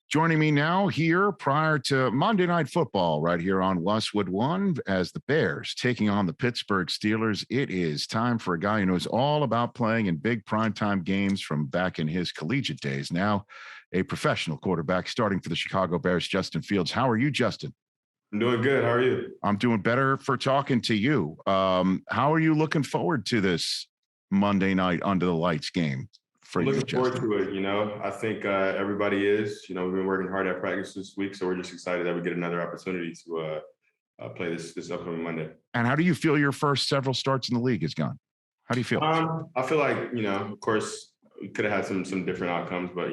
Joining me now here prior to Monday Night Football right here on Westwood One as the Bears taking on the Pittsburgh Steelers. It is time for a guy who knows all about playing in big primetime games from back in his collegiate days. Now a professional quarterback starting for the Chicago Bears, Justin Fields. How are you, Justin? I'm doing good. How are you? I'm doing better for talking to you. How are you looking forward to this Monday night under the lights game? Looking forward to it. I think everybody is. We've been working hard at practice this week, so we're just excited that we get another opportunity to play this upcoming Monday. And how do you feel your first several starts in the league has gone? How do you feel? I feel like, of course, we could have had some different outcomes, but,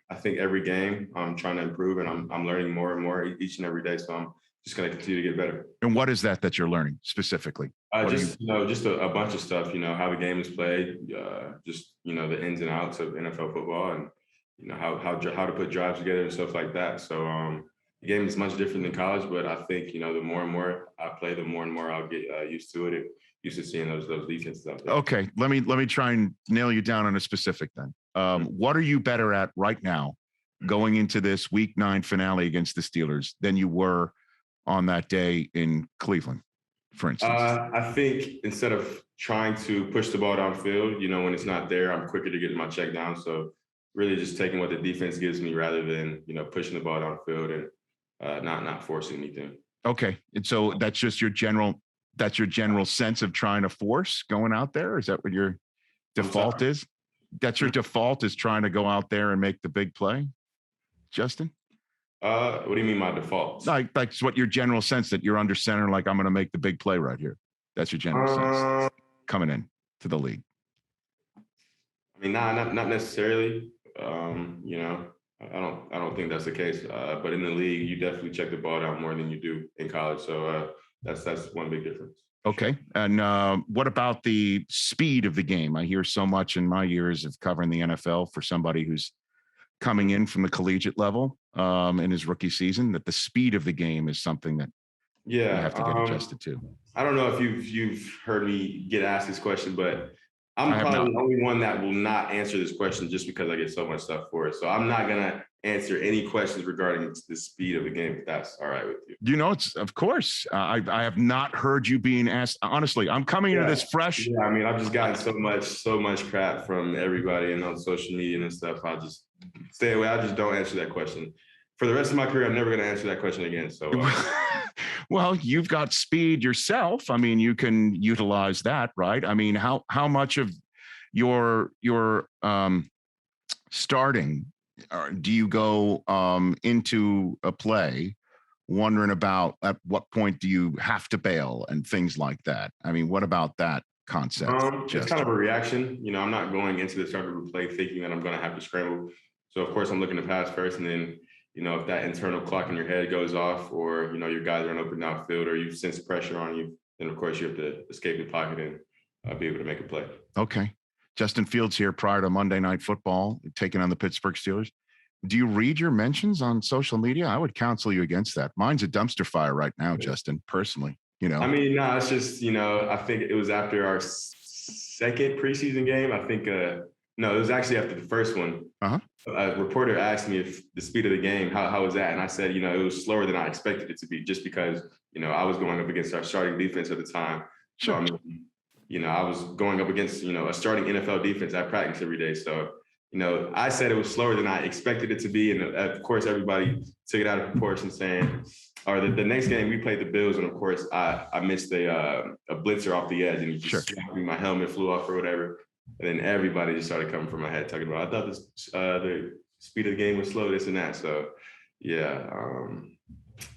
I think every game I'm trying to improve and I'm learning more and more each and every day. So I'm just going to continue to get better. And what is that you're learning specifically? Just a bunch of stuff, how the game is played, the ins and outs of NFL football and, how to put drives together and stuff like that. So the game is much different than college, but I think, the more and more I play, the more and more I'll get used to it and used to seeing those defenses out there. Okay. Let me try and nail you down on a specific then. What are you better at right now going into this week 9 finale against the Steelers than you were on that day in Cleveland, for instance? I think instead of trying to push the ball downfield, when it's not there, I'm quicker to get my check down. So really just taking what the defense gives me rather than, pushing the ball downfield and not forcing anything. Okay. And so that's just your general sense of trying to force going out there? Is that what your default is? That's your default is trying to go out there and make the big play, Justin? What do you mean by default? Like what your general sense that you're under center, like I'm going to make the big play right here. That's your general sense coming in to the league. I mean, not necessarily. I don't think that's the case. But in the league, you definitely check the ball down more than you do in college. So that's one big difference. Okay. And what about the speed of the game? I hear so much in my years of covering the NFL for somebody who's coming in from the collegiate level in his rookie season, that the speed of the game is something that you have to get adjusted to. I don't know if you've heard me get asked this question, but I'm probably the only one that will not answer this question just because I get so much stuff for it. So I'm not going to answer any questions regarding the speed of the game, if that's all right with you. It's of course. I have not heard you being asked. Honestly, I'm coming into this fresh. Yeah, I mean, I've just gotten so much crap from everybody and on social media and stuff. I just stay away. I just don't answer that question. For the rest of my career, I'm never going to answer that question again. So, well, you've got speed yourself. I mean, you can utilize that, right? I mean, how much of your starting do you go into a play wondering about at what point do you have to bail and things like that? I mean, what about that concept? It's kind of a reaction. I'm not going into the start of a play thinking that I'm going to have to scramble. So, of course, I'm looking to pass first, and then if that internal clock in your head goes off or, your guys are on open outfield or you sense pressure on you, then, of course, you have to escape the pocket and be able to make a play. Okay. Justin Fields here prior to Monday Night Football, taking on the Pittsburgh Steelers. Do you read your mentions on social media? I would counsel you against that. Mine's a dumpster fire right now, Justin, personally. I mean, no, it's just, I think it was after our second preseason game. I think no, it was actually after the first one. Uh-huh. A reporter asked me if the speed of the game, how was that? And I said, it was slower than I expected it to be just because, I was going up against our starting defense at the time. Sure. So, I mean, I was going up against, a starting NFL defense at practice every day. So, I said it was slower than I expected it to be. And of course, everybody took it out of proportion saying, or the next game we played the Bills. And of course, I missed a blitzer off the edge and he just my helmet flew off or whatever. And then everybody just started coming from my head talking about, I thought the speed of the game was slow, this and that. So, yeah,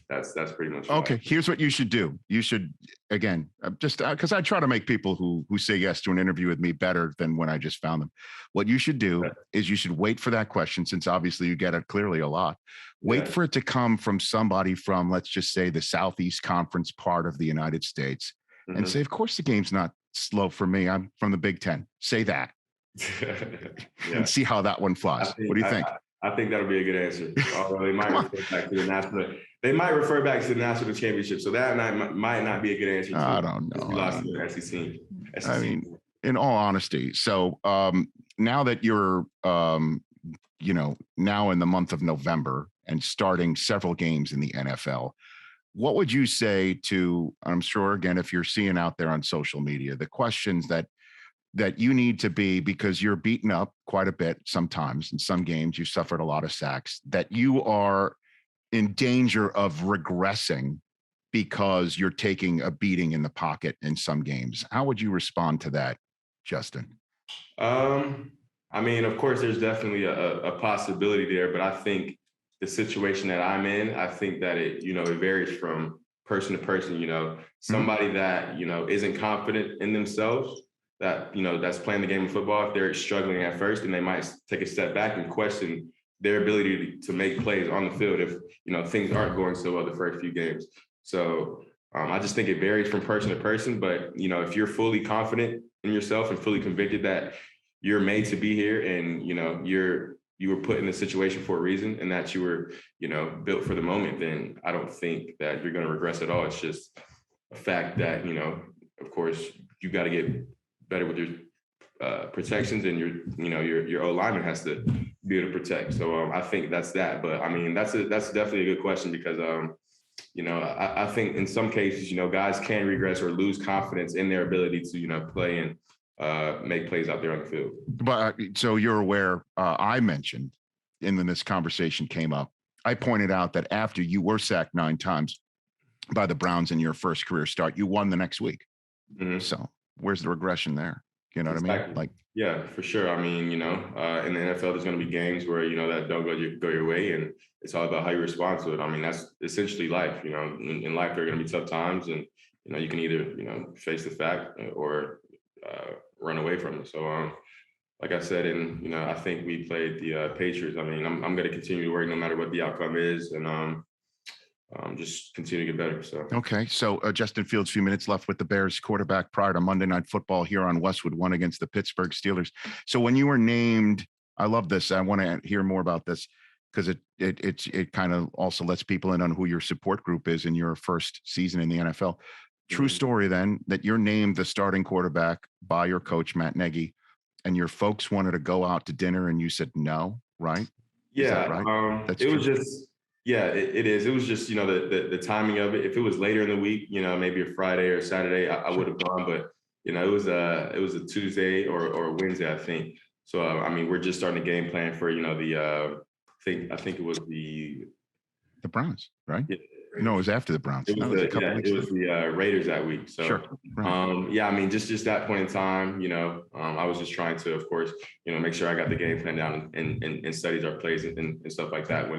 that's pretty much okay. Here's what you should do. You should, again, just because I try to make people who say yes to an interview with me better than when I just found them. What you should do is you should wait for that question, since obviously you get it clearly a lot. Wait for it to come from somebody from, let's just say, the Southeast Conference part of the United States, and say, of course, the game's not slow for me. I'm from the Big Ten. Say that. And see how that one flies. What do you think? I think that'll be a good answer. Although they might refer back to the national. They might refer back to the national championship, so that might not be a good answer. I don't know. Lost to the SEC. I mean, in all honesty, so now that you're now in the month of November and starting several games in the NFL, what would you say to, I'm sure, again, if you're seeing out there on social media, the questions that you need to be, because you're beaten up quite a bit sometimes in some games, you suffered a lot of sacks, that you are in danger of regressing because you're taking a beating in the pocket in some games. How would you respond to that, Justin? I mean, of course, there's definitely a possibility there, but I think the situation that I'm in, I think that it varies from person to person. Somebody that, isn't confident in themselves, that, that's playing the game of football, if they're struggling at first, then they might take a step back and question their ability to make plays on the field if, things aren't going so well the first few games. So I just think it varies from person to person. But, if you're fully confident in yourself and fully convicted that you're made to be here and, you were put in this situation for a reason and that you were, built for the moment, then I don't think that you're going to regress at all. It's just a fact that, of course, you got to get better with your protections, and your O-lineman has to be able to protect. So I think that's that. But I mean, that's definitely a good question because, I think in some cases, guys can regress or lose confidence in their ability to, play and make plays out there on the field. But so you're aware, I mentioned, and then this conversation came up, I pointed out that after you were sacked 9 times by the Browns in your first career start, you won the next week. Mm-hmm. So where's the regression there? You know what I mean? Like, yeah, for sure. I mean, in the NFL, there's going to be games where, that don't go your way, and it's all about how you respond to it. I mean, that's essentially life. In life, there are going to be tough times, and, you can either, face the fact or run away from it. So, like I said, and, I think we played the Patriots. I mean, I'm going to continue to work no matter what the outcome is, and just continue to get better. So okay, so Justin Fields, few minutes left with the Bears quarterback prior to Monday Night Football here on Westwood One against the Pittsburgh Steelers. So when you were named, I love this. I want to hear more about this because it kind of also lets people in on who your support group is in your first season in the NFL. True story then that you're named the starting quarterback by your coach Matt Nagy, and your folks wanted to go out to dinner and you said no, right? Yeah, right? That's true. Was just. Yeah, it is. It was just, the timing of it. If it was later in the week, maybe a Friday or Saturday, I would have gone. But, it was a Tuesday or a Wednesday, I think. So, I mean, we're just starting a game plan for, I think it was the Browns, right? Yeah, no, it was after the Browns. It was the Raiders that week. So, sure. Right. Yeah, I mean, just that point in time, I was just trying to, of course, make sure I got the game plan down and studied our plays and stuff like that.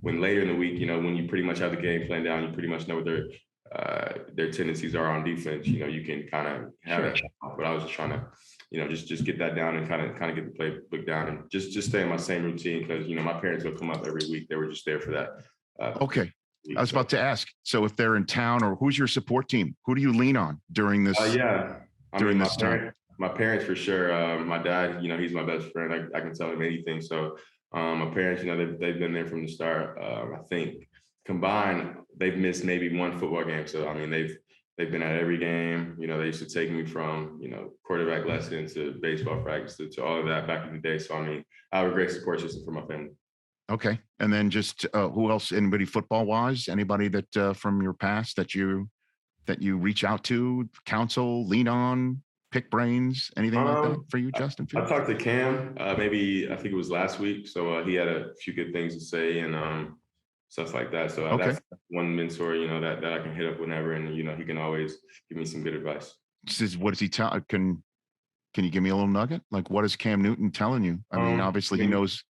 When later in the week, when you pretty much have the game plan down, you pretty much know what their tendencies are on defense. You can kind of have that. But I was just trying to, just get that down and kind of get the playbook down and just stay in my same routine because my parents would come up every week. They were just there for that. Okay, I was about to ask. So if they're in town, or who's your support team? Who do you lean on during this? During this time, my parents for sure. My dad, he's my best friend. I can tell him anything. So. My parents, they've been there from the start. I think combined, they've missed maybe one football game. So, I mean, they've been at every game. They used to take me from, quarterback lessons to baseball practice to all of that back in the day. So, I mean, I have a great support system for my family. Okay. And then just who else, anybody football-wise, anybody that from your past that you reach out to, counsel, lean on? Pick brains, anything like that for you, Justin? I talked to Cam, maybe I think it was last week. So he had a few good things to say and stuff like that. So that's one mentor, that I can hit up whenever, and he can always give me some good advice. What does he tell? Can you give me a little nugget? Like, what is Cam Newton telling you? I mean, obviously he knows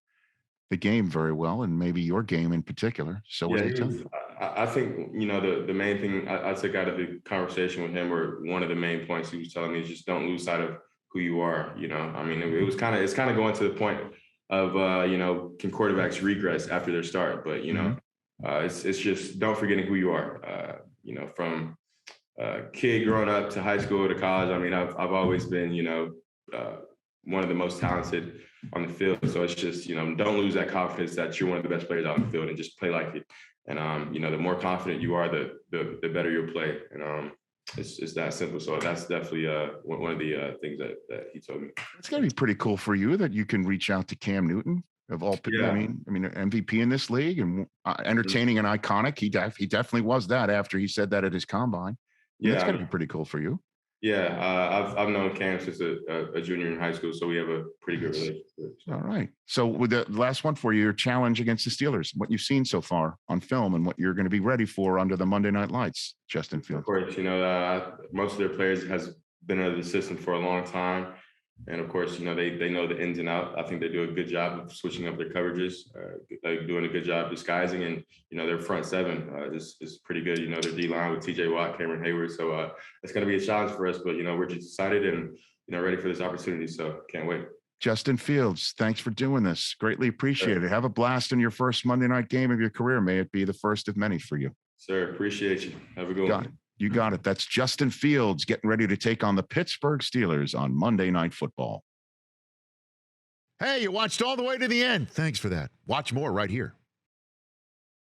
the game very well, and maybe your game in particular. So what does he tell you? I think, the main thing I took out of the conversation with him, or one of the main points he was telling me, is just don't lose sight of who you are. I mean, it's kind of going to the point of, can quarterbacks regress after their start? But, it's just don't forgetting who you are, from kid growing up to high school to college. I mean, I've always been, one of the most talented on the field. So it's just, don't lose that confidence that you're one of the best players out on the field, and just play like it. And, the more confident you are, the better you'll play. And it's that simple. So that's definitely one of the things that he told me. It's got to be pretty cool for you that you can reach out to Cam Newton of all. Yeah. I mean, MVP in this league and entertaining and iconic. He definitely was that after he said that at his combine. And that's got to be pretty cool for you. Yeah, I've known Cam since a junior in high school, so we have a pretty good relationship. So. All right. So with the last one for you, your challenge against the Steelers, what you've seen so far on film and what you're going to be ready for under the Monday Night Lights, Justin Fields. Of course, most of their players has been under the system for a long time. And of course, they know the ins and outs. I think they do a good job of switching up their coverages, doing a good job disguising, and their front seven is pretty good. Their D line with T.J. Watt, Cameron Hayward. So it's going to be a challenge for us, but we're just excited and ready for this opportunity. So can't wait. Justin Fields, thanks for doing this. Greatly appreciate it. Have a blast in your first Monday night game of your career. May it be the first of many for you. Sir, appreciate you. Have a good one. You got it. That's Justin Fields getting ready to take on the Pittsburgh Steelers on Monday Night Football. Hey, you watched all the way to the end. Thanks for that. Watch more right here.